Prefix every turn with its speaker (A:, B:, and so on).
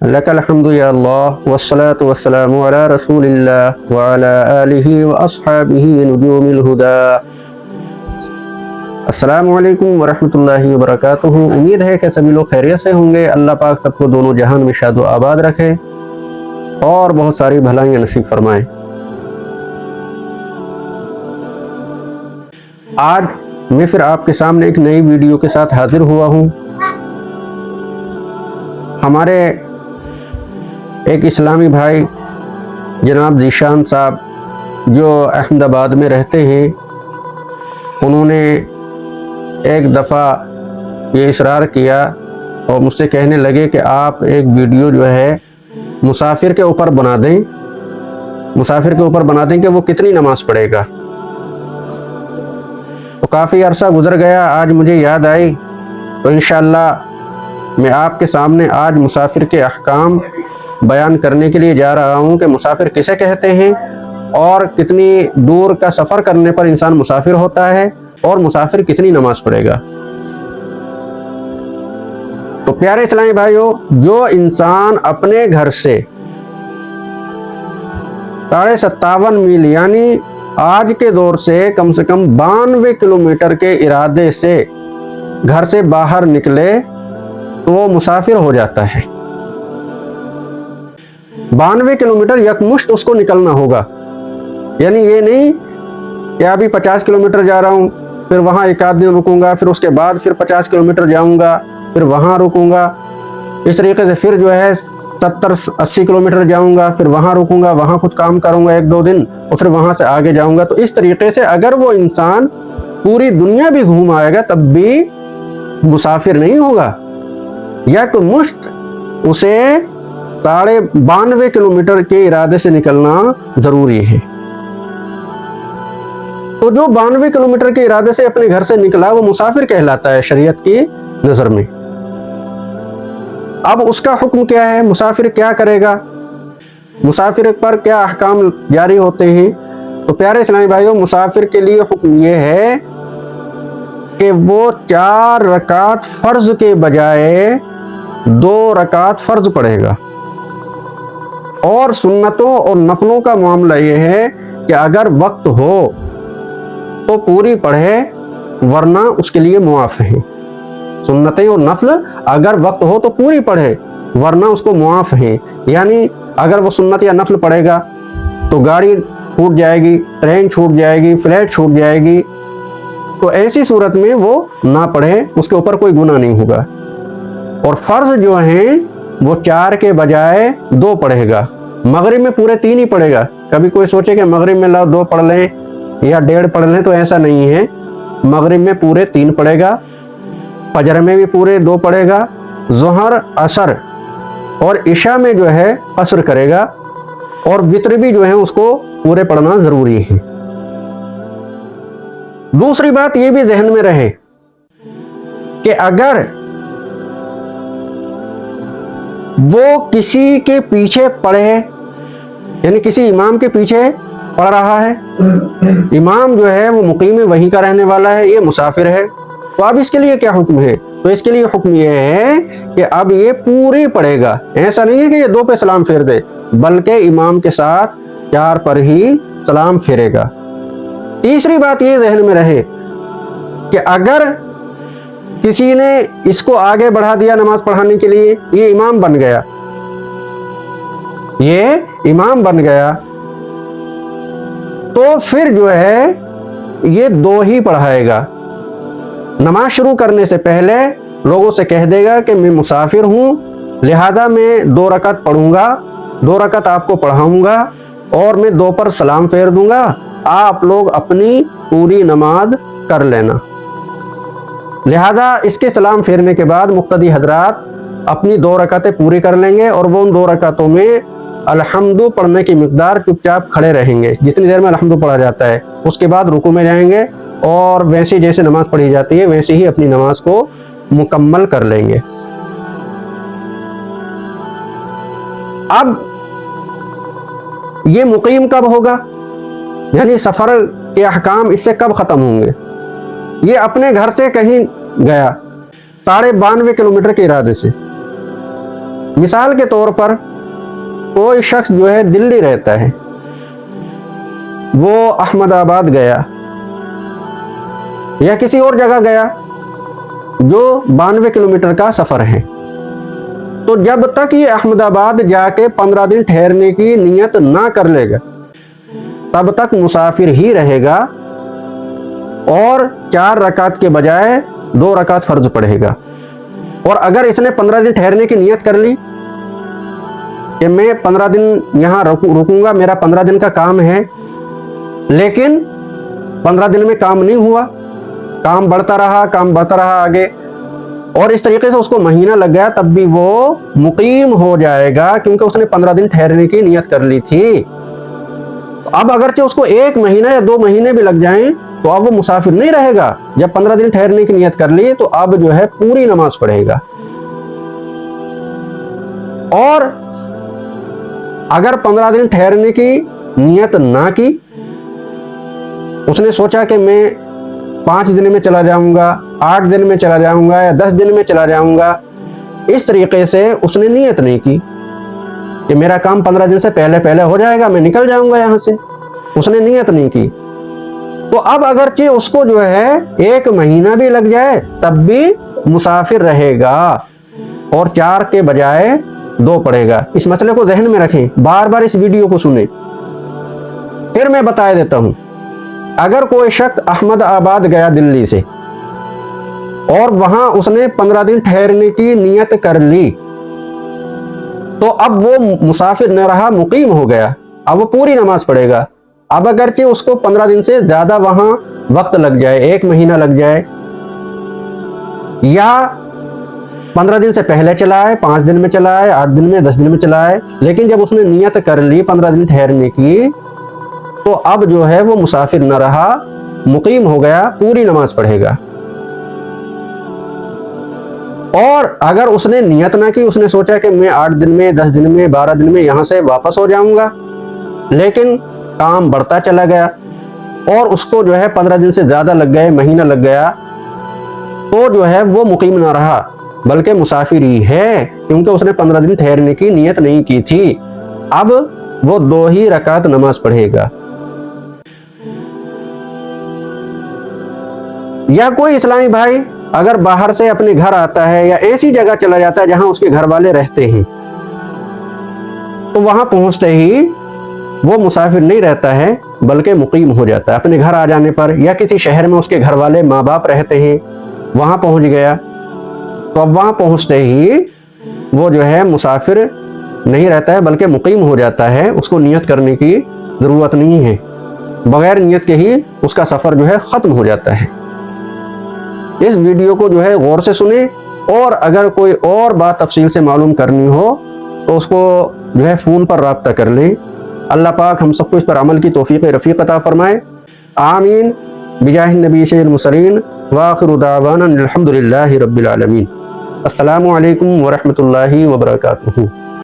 A: لکل الحمد یا اللہ والصلاة والسلام علی رسول اللہ وعلی آلہ واصحابہ نجوم الہدا۔ السلام علیکم ورحمۃ اللہ وبرکاتہ۔ امید ہے کہ سبھی لوگ خیریت سے ہوں گے۔ اللہ پاک سب کو دونوں جہان میں شاد و آباد رکھے اور بہت ساری بھلائیاں نصیب فرمائے۔ آج میں پھر آپ کے سامنے ایک نئی ویڈیو کے ساتھ حاضر ہوا ہوں۔ ہمارے ایک اسلامی بھائی جناب ذیشان صاحب جو احمد آباد میں رہتے ہیں، انہوں نے ایک دفعہ یہ اصرار کیا اور مجھ سے کہنے لگے کہ آپ ایک ویڈیو جو ہے مسافر کے اوپر بنا دیں، کہ وہ کتنی نماز پڑھے گا۔ تو کافی عرصہ گزر گیا، آج مجھے یاد آئی، تو انشاءاللہ میں آپ کے سامنے آج مسافر کے احکام بیان کرنے کے لیے جا رہا ہوں کہ مسافر کسے کہتے ہیں اور کتنی دور کا سفر کرنے پر انسان مسافر ہوتا ہے اور مسافر کتنی نماز پڑھے گا۔ تو پیارے اسلامی بھائیوں، جو انسان اپنے گھر سے 57.5 میل یعنی آج کے دور سے کم 92 کلومیٹر کے ارادے سے گھر سے باہر نکلے تو وہ مسافر ہو جاتا ہے۔ 92 کلومیٹر یکمشت اس کو نکلنا ہوگا، یعنی یہ نہیں کہ ابھی 50 کلومیٹر جا رہا ہوں، پھر وہاں ایک آدھ دن رکوں گا، پھر اس کے بعد پھر 50 کلومیٹر جاؤں گا، پھر وہاں رکوں گا، اس طریقے سے پھر جو ہے 70-80 کلومیٹر جاؤں گا، پھر وہاں رکوں گا، وہاں کچھ کام کروں گا 1-2 دن اور پھر وہاں سے آگے جاؤں گا۔ تو اس طریقے سے اگر وہ انسان پوری دنیا بھی گھوم آئے گا تب بھی مسافر نہیں ہوگا۔ یکمشت اسے 92 کلومیٹر کے ارادے سے نکلنا ضروری ہے۔ تو جو 92 کلومیٹر کے ارادے سے اپنے گھر سے نکلا وہ مسافر کہلاتا ہے شریعت کی نظر میں۔ اب اس کا حکم کیا ہے؟ مسافر کیا کرے گا؟ مسافر پر کیا احکام جاری ہوتے ہیں؟ تو پیارے اسلامی بھائیوں، مسافر کے لیے حکم یہ ہے کہ وہ 4 رکعت فرض کے بجائے 2 رکعت فرض پڑھے گا، اور سنتوں اور نفلوں کا معاملہ یہ ہے کہ اگر وقت ہو تو پوری پڑھے ورنہ اس کے لیے معاف ہے۔ سنتیں اور نفل اگر وقت ہو تو پوری پڑھے ورنہ اس کو معاف ہے۔ یعنی اگر وہ سنت یا نفل پڑھے گا تو گاڑی چھوٹ جائے گی، ٹرین چھوٹ جائے گی، فلائٹ چھوٹ جائے گی، تو ایسی صورت میں وہ نہ پڑھے، اس کے اوپر کوئی گناہ نہیں ہوگا۔ اور فرض جو ہیں وہ 4 کے بجائے 2 پڑھے گا۔ مغرب میں پورے 3 ہی پڑھے گا۔ کبھی کوئی سوچے کہ مغرب میں 2 پڑھ لیں یا 1.5 پڑھ لیں، تو ایسا نہیں ہے۔ مغرب میں پورے 3 پڑھے گا، فجر میں بھی پورے 2 پڑھے گا، ظہر، عصر اور عشاء میں جو ہے قصر کرے گا، اور وتر بھی جو ہے اس کو پورے پڑھنا ضروری ہے۔ دوسری بات یہ بھی ذہن میں رہے کہ اگر وہ کسی کے پیچھے پڑھے، یعنی کسی امام کے پیچھے پڑھ رہا ہے، امام جو ہے وہ مقیم وہیں کا رہنے والا ہے، یہ مسافر ہے، تو اب اس کے لیے کیا حکم ہے؟ تو اس کے لیے حکم یہ ہے کہ اب یہ پوری پڑھے گا۔ ایسا نہیں ہے کہ یہ 2 پہ سلام پھیر دے، بلکہ امام کے ساتھ 4 پر ہی سلام پھیرے گا۔ تیسری بات یہ ذہن میں رہے کہ اگر کسی نے اس کو آگے بڑھا دیا نماز پڑھانے کے لیے، یہ امام بن گیا، تو پھر جو ہے یہ 2 ہی پڑھائے گا۔ نماز شروع کرنے سے پہلے لوگوں سے کہہ دے گا کہ میں مسافر ہوں، لہذا میں 2 رکعت پڑھوں گا، 2 رکعت آپ کو پڑھاؤں گا اور میں 2 پر سلام پھیر دوں گا، آپ لوگ اپنی پوری نماز کر لینا۔ لہذا اس کے سلام پھیرنے کے بعد مقتدی حضرات اپنی 2 رکعتیں پوری کر لیں گے، اور وہ ان 2 رکعتوں میں الحمد پڑھنے کی مقدار چپ چاپ کھڑے رہیں گے، جتنی دیر میں الحمد پڑھا جاتا ہے۔ اس کے بعد رکوع میں جائیں گے اور ویسے جیسے نماز پڑھی جاتی ہے ویسے ہی اپنی نماز کو مکمل کر لیں گے۔ اب یہ مقیم کب ہوگا؟ یعنی سفر کے احکام اس سے کب ختم ہوں گے؟ یہ اپنے گھر سے کہیں گیا 92.5 کلومیٹر کے ارادے سے، مثال کے طور پر کوئی شخص جو ہے دلی رہتا ہے، وہ احمد آباد گیا یا کسی اور جگہ گیا جو 92 کلومیٹر کا سفر ہے، تو جب تک یہ احمد آباد جا کے 15 دن ٹھہرنے کی نیت نہ کر لے گا تب تک مسافر ہی رہے گا، اور 4 رکعت کے بجائے 2 رکعت فرض پڑھے گا۔ اور اگر اس نے 15 دن ٹھہرنے کی نیت کر لی کہ میں 15 دن یہاں رکوں گا، میرا 15 دن کا کام ہے، لیکن 15 دن میں کام نہیں ہوا، کام بڑھتا رہا آگے، اور اس طریقے سے اس کو مہینہ لگ گیا، تب بھی وہ مقیم ہو جائے گا، کیونکہ اس نے 15 دن ٹھہرنے کی نیت کر لی تھی۔ اب اگرچہ اس کو 1 مہینہ یا 2 مہینے بھی لگ جائیں تو اب وہ مسافر نہیں رہے گا۔ جب 15 دن ٹھہرنے کی نیت کر لی تو اب جو ہے پوری نماز پڑھے گا۔ اور اگر 15 دن ٹھہرنے کی نیت نہ کی، اس نے سوچا کہ میں 5 دن میں چلا جاؤں گا، 8 دن میں چلا جاؤں گا یا 10 دن میں چلا جاؤں گا، اس طریقے سے اس نے نیت نہیں کی کہ میرا کام 15 دن سے پہلے ہو جائے گا، میں نکل جاؤں گا یہاں سے، اس نے نیت نہیں کی، تو اب اگرچہ اس کو جو ہے 1 مہینہ بھی لگ جائے تب بھی مسافر رہے گا، اور 4 کے بجائے 2 پڑھے گا۔ اس مسئلے کو ذہن میں رکھیں، بار بار اس ویڈیو کو سنیں۔ پھر میں بتا دیتا ہوں، اگر کوئی شخص احمد آباد گیا دلی سے اور وہاں اس نے 15 دن ٹھہرنے کی نیت کر لی، تو اب وہ مسافر نہ رہا، مقیم ہو گیا، اب وہ پوری نماز پڑھے گا۔ اب اگرچہ اس کو 15 دن سے زیادہ وہاں وقت لگ جائے، 1 مہینہ لگ جائے، یا 15 دن سے پہلے چلا ہے، 5 دن میں چلا ہے، 8 دن میں، 10 دن میں چلا ہے، لیکن جب اس نے نیت کر لی 15 دن ٹھہرنے کی، تو اب جو ہے وہ مسافر نہ رہا، مقیم ہو گیا، پوری نماز پڑھے گا۔ اور اگر اس نے نیت نہ کی، اس نے سوچا کہ میں 8 دن میں، 10 دن میں، 12 دن میں یہاں سے واپس ہو جاؤں گا، لیکن کام بڑھتا چلا گیا اور اس کو جو ہے 15 دن سے زیادہ لگ گئے، مہینہ لگ گیا، تو جو ہے وہ مقیم نہ رہا بلکہ مسافر ہی ہے، کیونکہ اس نے 15 دن ٹھہرنے کی نیت نہیں کی تھی۔ اب وہ 2 ہی رکعت نماز پڑھے گا۔ یا کوئی اسلامی بھائی اگر باہر سے اپنے گھر آتا ہے یا ایسی جگہ چلا جاتا ہے جہاں اس کے گھر والے رہتے ہیں، تو وہاں پہنچتے ہی وہ مسافر نہیں رہتا ہے بلکہ مقیم ہو جاتا ہے اپنے گھر آ جانے پر، یا کسی شہر میں اس کے گھر والے ماں باپ رہتے ہیں، وہاں پہنچ گیا، تو اب وہاں پہنچتے ہی وہ جو ہے مسافر نہیں رہتا ہے بلکہ مقیم ہو جاتا ہے، اس کو نیت کرنے کی ضرورت نہیں ہے، بغیر نیت کے ہی اس کا سفر جو ہے ختم ہو جاتا ہے۔ اس ویڈیو کو جو ہے غور سے سنیں، اور اگر کوئی اور بات تفصیل سے معلوم کرنی ہو تو اس کو جو ہے فون پر رابطہ کر لیں۔ اللہ پاک ہم سب کو اس پر عمل کی توفیق رفیق عطا فرمائے، آمین بجاہ النبی سید المرسلین، وآخر دعوانا الحمدللہ رب العالمین۔ السلام علیکم ورحمۃ اللہ وبرکاتہ۔